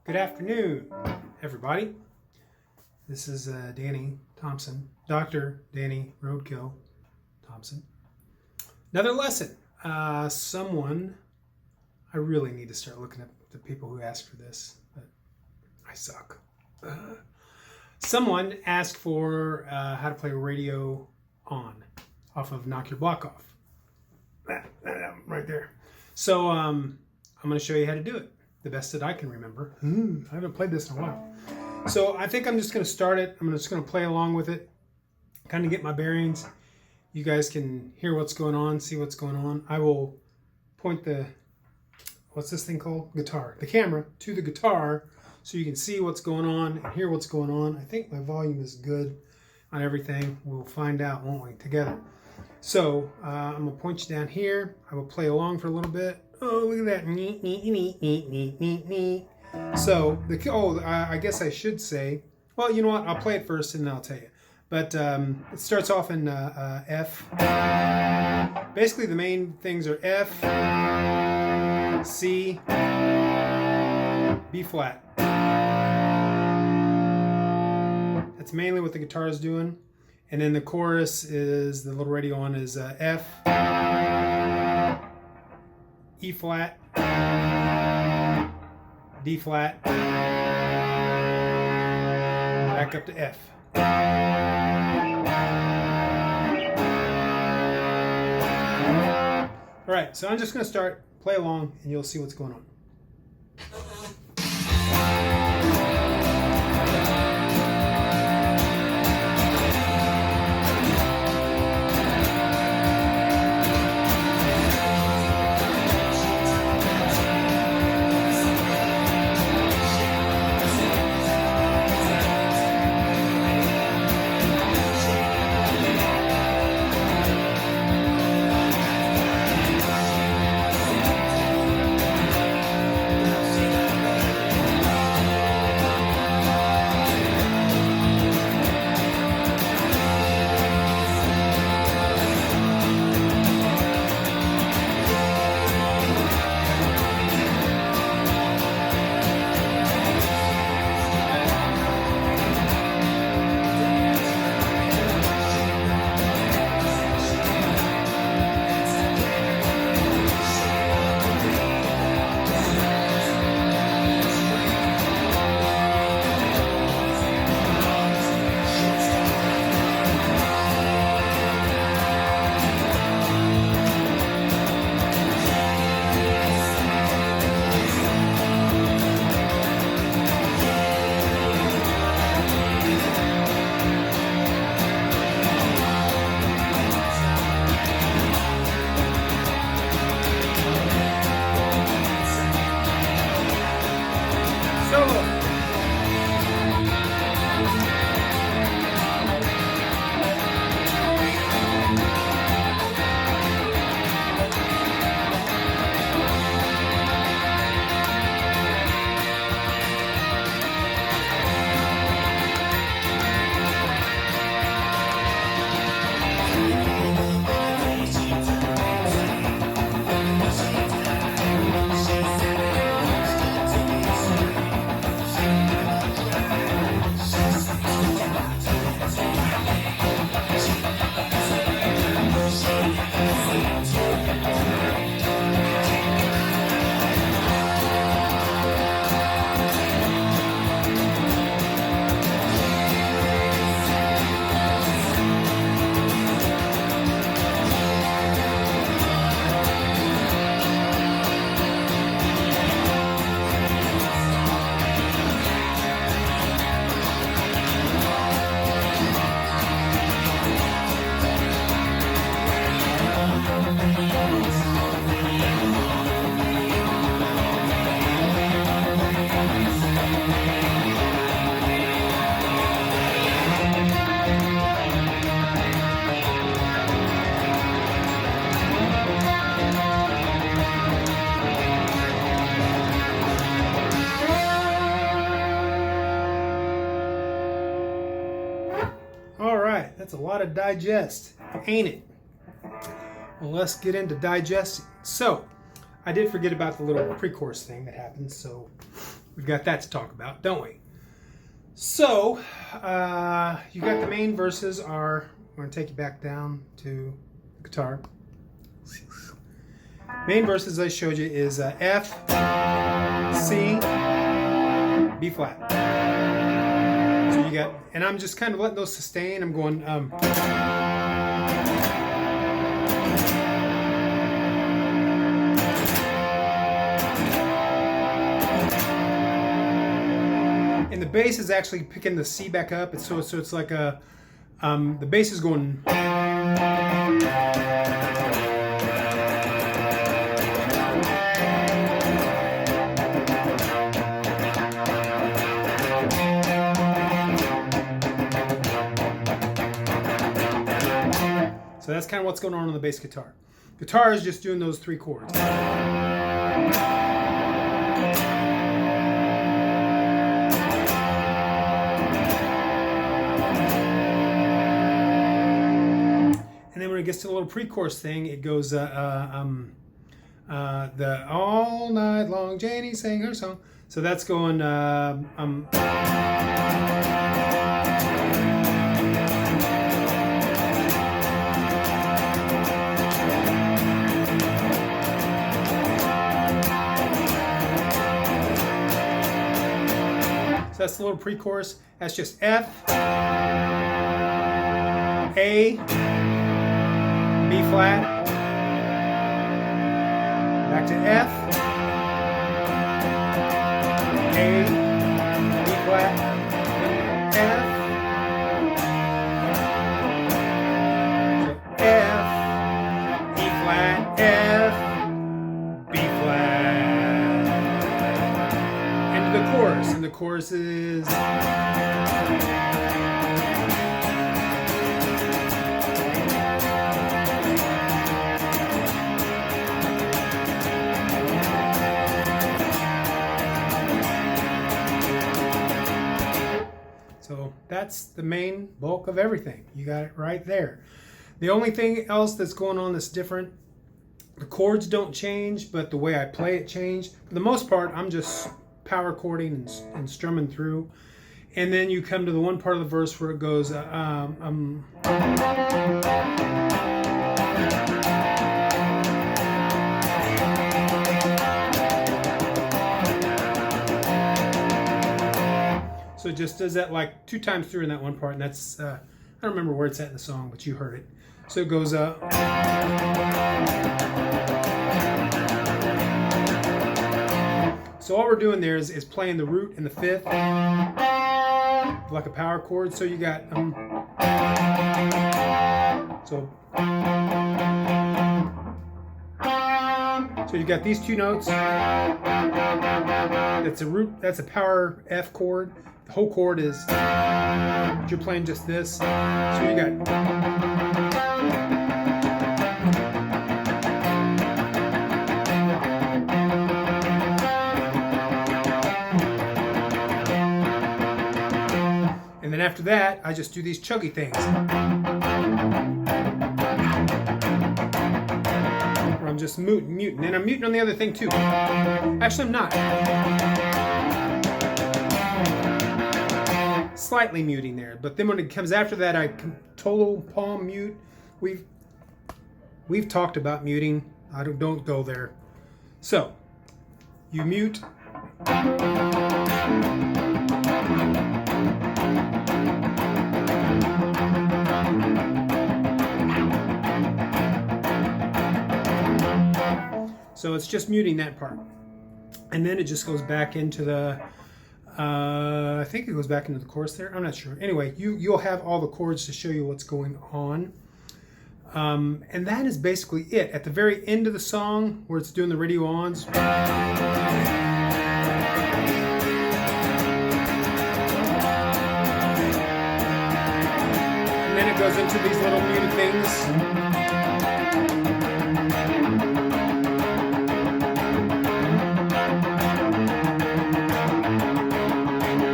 Good afternoon, everybody. This is Danny Thompson, Dr. Danny Roadkill Thompson. Another lesson. I really need to start looking at the people who asked for this, but I suck. Someone asked for how to play radio on off of Knock Your Block Off. That right there. So I'm going to show you how to do it. The best that I can remember. I haven't played this in a while. So I think I'm just going to start it. I'm just going to play along with it, kind of get my bearings. You guys can hear what's going on, see what's going on. I will point the, what's this thing called? Guitar. The camera to the guitar so you can see what's going on and hear what's going on. I think my volume is good on everything. We'll find out, won't we, together. So I'm going to point you down here. I will play along for a little bit. Oh, look at that. So, I guess I should say, well, you know what? I'll play it first and then I'll tell you. But it starts off in F. Basically, the main things are F, C, B flat. That's mainly what the guitar is doing. And then the chorus is, the little radio on is F, E flat, D flat, back up to F. All right, so I'm just going to start, play along, and you'll see what's going on. That's a lot of digest, ain't it? Well, let's get into digesting. So, I did forget about the little pre-chorus thing that happens, so we've got that to talk about, don't we? So, you got the main verses are, I'm going to take you back down to the guitar. Main verses I showed you is F, C, B flat. So you got, and I'm just kind of letting those sustain. I'm going, and the bass is actually picking the C back up. And so it's like a, the bass is going. So that's kind of what's going on the bass guitar. Guitar is just doing those 3 chords. And then when it gets to the little pre-chorus thing, it goes the all night long Janie sang her song. So that's going so that's the little pre-chorus. That's just F, A, B flat, back to F, A, B flat, F, so F, E flat, F, B flat, and the chorus, and the chorus is. So that's the main bulk of everything. You got it right there. The only thing else that's going on that's different, the chords don't change, but the way I play it changed. For the most part, I'm just power chording and strumming through. And then you come to the one part of the verse where it goes, so it just does that like 2 times through in that one part, and that's, I don't remember where it's at in the song, but you heard it. So it goes so all we're doing there is playing the root and the 5th, like a power chord. So you got, so you got these 2 notes. That's a root, that's a power F chord. The whole chord is, you're playing just this. So you got, and then after that, I just do these chuggy things. Where I'm just muting. And I'm muting on the other thing too. Actually, I'm not. Slightly muting there, but then when it comes after that, I can total palm mute. We've talked about muting. I don't go there. So you mute. So it's just muting that part, and then it just goes back into the. I think it goes back into the chorus there. I'm not sure. Anyway, you'll have all the chords to show you what's going on. And that is basically it. At the very end of the song, where it's doing the radio ons, and then it goes into these little muted things.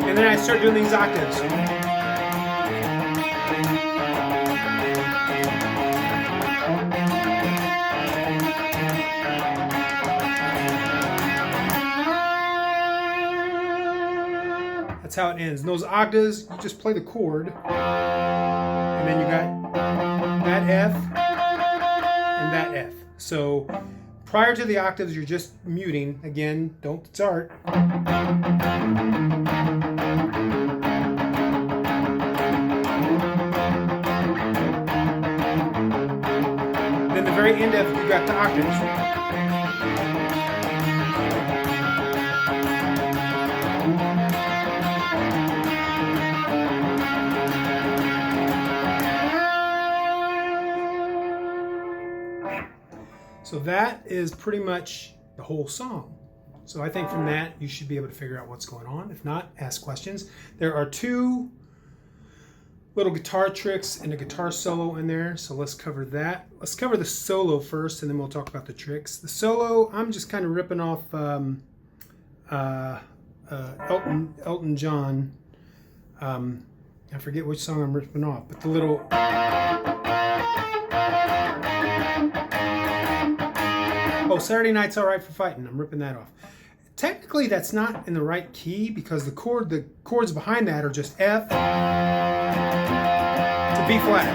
And then I start doing these octaves. That's how it ends. And those octaves, you just play the chord, and then you got that F and that F. So prior to the octaves, you're just muting. Again, don't start. Then the very end of, you got the octaves. So that is pretty much the whole song. So I think from that, you should be able to figure out what's going on. If not, ask questions. There are 2 little guitar tricks and a guitar solo in there. So let's cover that. Let's cover the solo first, and then we'll talk about the tricks. The solo, I'm just kind of ripping off Elton John. I forget which song I'm ripping off, but the little... Oh, Saturday Night's All Right for Fighting. I'm ripping that off. Technically, that's not in the right key because the chords behind that are just F to B flat.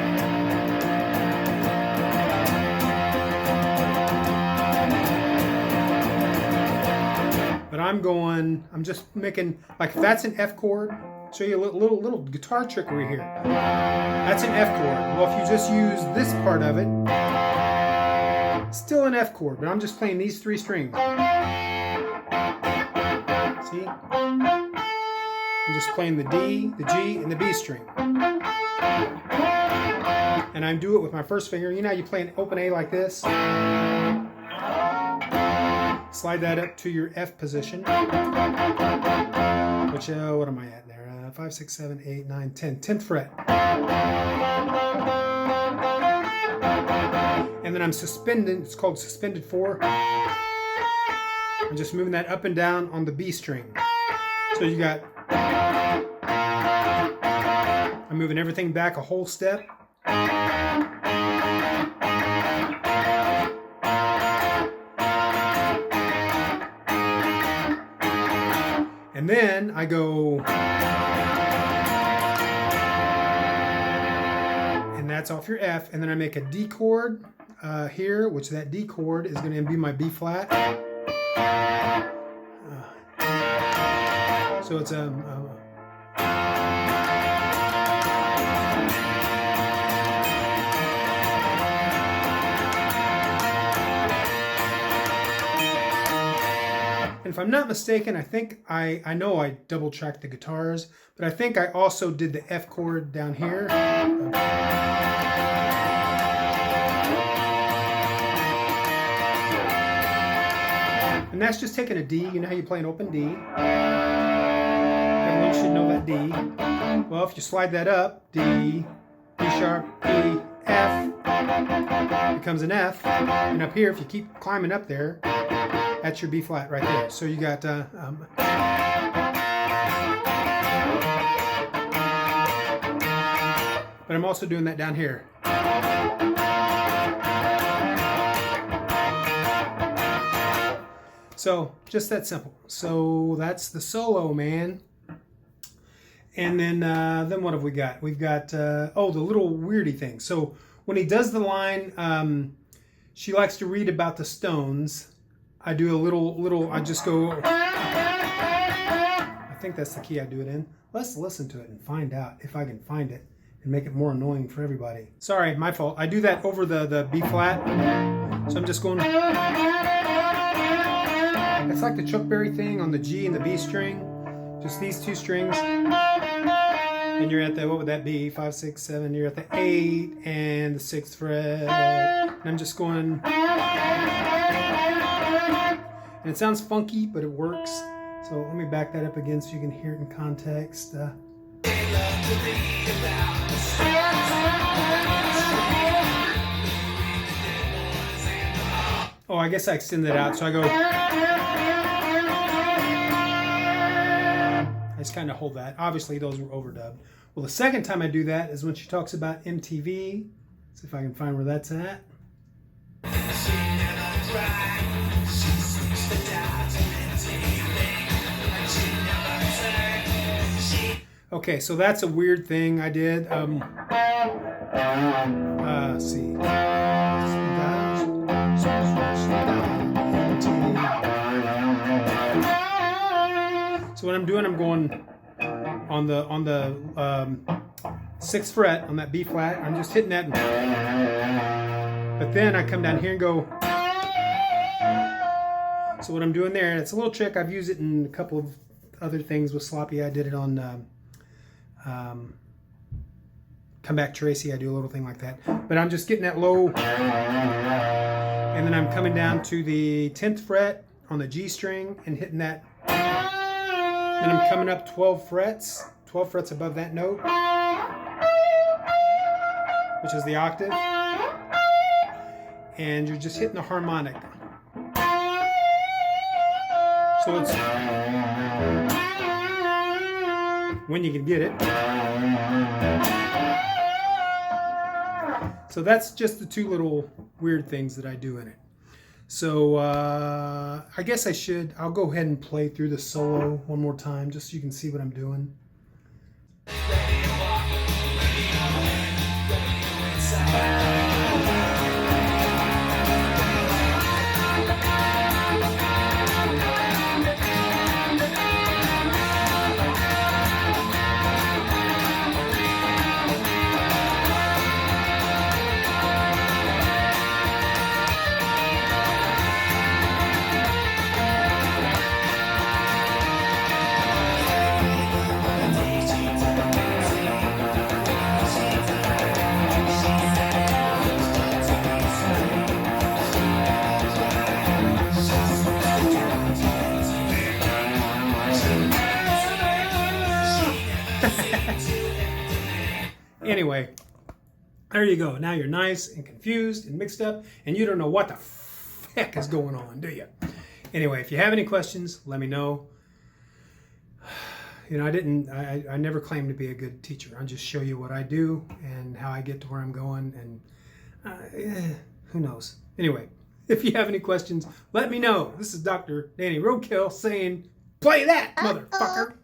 But I'm just making, like if that's an F chord, show you a little guitar trickery here. That's an F chord. Well, if you just use this part of it, still an F chord, but I'm just playing these 3 strings. See? I'm just playing the D, the G, and the B string. And I do it with my first finger. You know how you play an open A like this? Slide that up to your F position. Which, what am I at there? 5, 6, 7, 8, 9, 10. 10th fret. And then I'm suspending, it's called suspended 4. I'm just moving that up and down on the B string. So you got, I'm moving everything back a whole step. And then I go, and that's off your F, and then I make a D chord here, which that D chord is going to be my B flat. So it's and if I'm not mistaken, I think I know I double tracked the guitars, but I think I also did the F chord down here. And that's just taking a D. You know how you play an open D? Everyone should know that D. Well, if you slide that up, D, D sharp, E, F, becomes an F. And up here, if you keep climbing up there, that's your B flat right there. So you got, but I'm also doing that down here. So just that simple. So that's the solo, man. And then what have we got? We've got, the little weirdy thing. So when he does the line, she likes to read about the Stones. I do a little, I just go, I think that's the key I do it in. Let's listen to it and find out if I can find it and make it more annoying for everybody. Sorry, my fault. I do that over the B flat. So I'm just going, it's like the Chuck Berry thing on the G and the B string. Just these 2 strings. And you're at the, what would that be? 5, 6, 7, you're at the 8 and the 6th fret. And I'm just going, and it sounds funky, but it works. So let me back that up again so you can hear it in context. Oh, I guess I extend that out. So I go, I just kind of hold that. Obviously, those were overdubbed. Well, the second time I do that is when she talks about MTV. See if I can find where that's at. Okay, so that's a weird thing I did. Let's see. So what I'm doing, I'm going on the 6th fret on that B flat. I'm just hitting that, but then I come down here and go. So what I'm doing there, it's a little trick. I've used it in a couple of other things with Sloppy. I did it on Come Back Tracy. I do a little thing like that. But I'm just getting that low, and then I'm coming down to the 10th fret on the G string and hitting that. Then I'm coming up 12 frets above that note, which is the octave. And you're just hitting the harmonic. So it's when you can get it. So that's just the two little weird things that I do in it. So I guess I'll go ahead and play through the solo one more time just so you can see what I'm doing. Anyway, there you go. Now you're nice and confused and mixed up, and you don't know what the heck is going on, do you? Anyway, if you have any questions, let me know. You know, I never claimed to be a good teacher. I just show you what I do and how I get to where I'm going, and who knows. Anyway, if you have any questions, let me know. This is Dr. Danny Roadkill saying, play that, motherfucker.